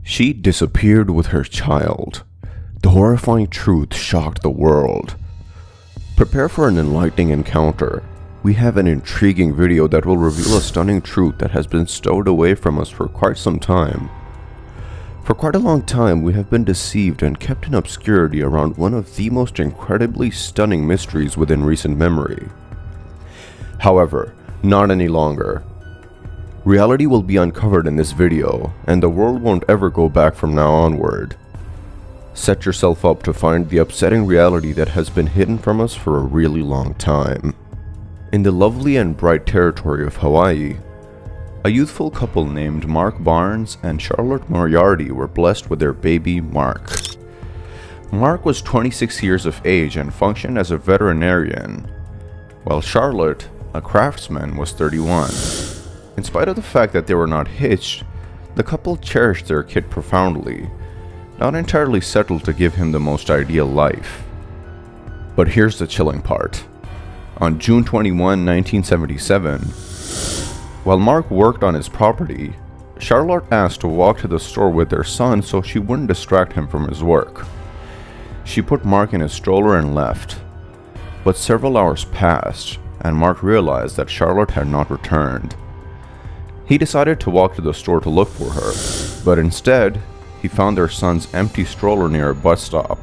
She disappeared with her child. The horrifying truth shocked the world. Prepare for an enlightening encounter. We have an intriguing video that will reveal a stunning truth that has been stowed away from us for quite some time. For quite a long time, we have been deceived and kept in obscurity around one of the most incredibly stunning mysteries within recent memory. However, not any longer. Reality will be uncovered in this video, and the world won't ever go back from now onward. Set yourself up to find the upsetting reality that has been hidden from us for a really long time. In the lovely and bright territory of Hawaii, a youthful couple named Mark Barnes and Charlotte Moriarty were blessed with their baby Mark. Mark was 26 years of age and functioned as a veterinarian, while Charlotte, a craftsman, was 31. In spite of the fact that they were not hitched, the couple cherished their kid profoundly, not entirely settled to give him the most ideal life. But here's the chilling part. On June 21, 1977, while Mark worked on his property, Charlotte asked to walk to the store with their son so she wouldn't distract him from his work. She put Mark in his stroller and left. But several hours passed, and Mark realized that Charlotte had not returned. He decided to walk to the store to look for her, but instead, he found their son's empty stroller near a bus stop,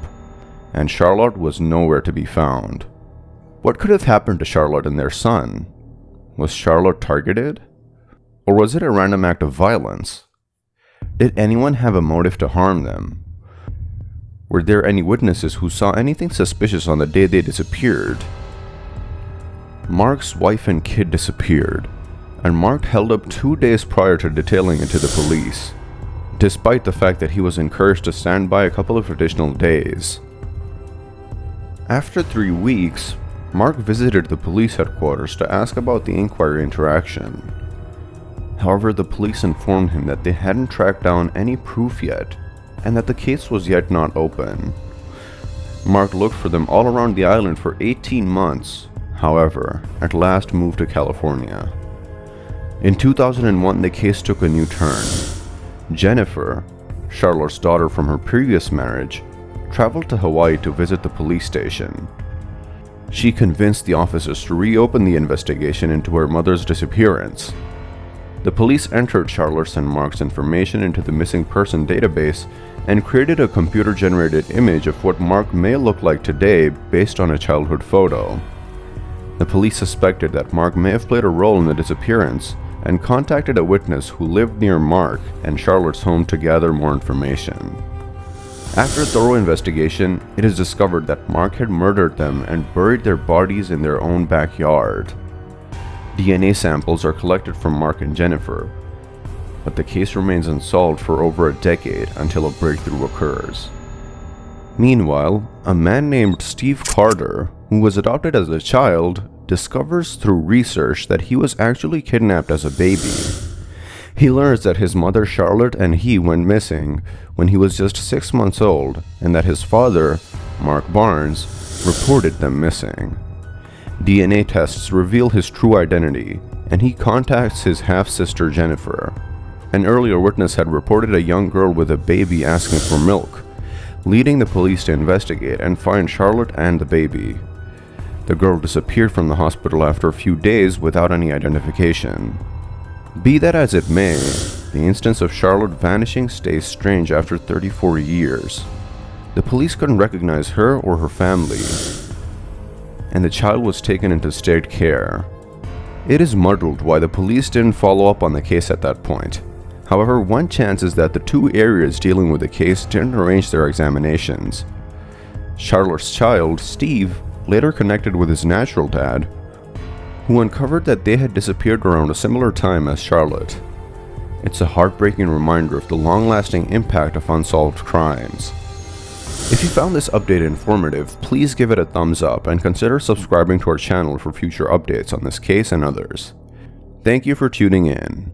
and Charlotte was nowhere to be found. What could have happened to Charlotte and their son? Was Charlotte targeted? Or was it a random act of violence? Did anyone have a motive to harm them? Were there any witnesses who saw anything suspicious on the day they disappeared? Mark's wife and kid disappeared, and Mark held up 2 days prior to detailing it to the police, despite the fact that he was encouraged to stand by a couple of additional days. After 3 weeks, Mark visited the police headquarters to ask about the inquiry interaction. However, the police informed him that they hadn't tracked down any proof yet, and that the case was yet not open. Mark looked for them all around the island for 18 months, however, at last moved to California. In 2001, the case took a new turn. Jennifer, Charlotte's daughter from her previous marriage, traveled to Hawaii to visit the police station. She convinced the officers to reopen the investigation into her mother's disappearance. The police entered Charlotte's and Mark's information into the missing person database and created a computer-generated image of what Mark may look like today based on a childhood photo. The police suspected that Mark may have played a role in the disappearance and contacted a witness who lived near Mark and Charlotte's home to gather more information. After a thorough investigation, it is discovered that Mark had murdered them and buried their bodies in their own backyard. DNA samples are collected from Mark and Jennifer, but the case remains unsolved for over a decade until a breakthrough occurs. Meanwhile, a man named Steve Carter, who was adopted as a child, discovers through research that he was actually kidnapped as a baby. He learns that his mother Charlotte and he went missing when he was just 6 months old, and that his father, Mark Barnes, reported them missing. DNA tests reveal his true identity, and he contacts his half-sister Jennifer. An earlier witness had reported a young girl with a baby asking for milk, leading the police to investigate and find Charlotte and the baby. The girl disappeared from the hospital after a few days without any identification. Be that as it may, the instance of Charlotte vanishing stays strange after 34 years. The police couldn't recognize her or her family, and the child was taken into state care. It is muddled why the police didn't follow up on the case at that point. However, one chance is that the two areas dealing with the case didn't arrange their examinations. Charlotte's child, Steve, later connected with his natural dad, who uncovered that they had disappeared around a similar time as Charlotte. It's a heartbreaking reminder of the long-lasting impact of unsolved crimes. If you found this update informative, please give it a thumbs up and consider subscribing to our channel for future updates on this case and others. Thank you for tuning in.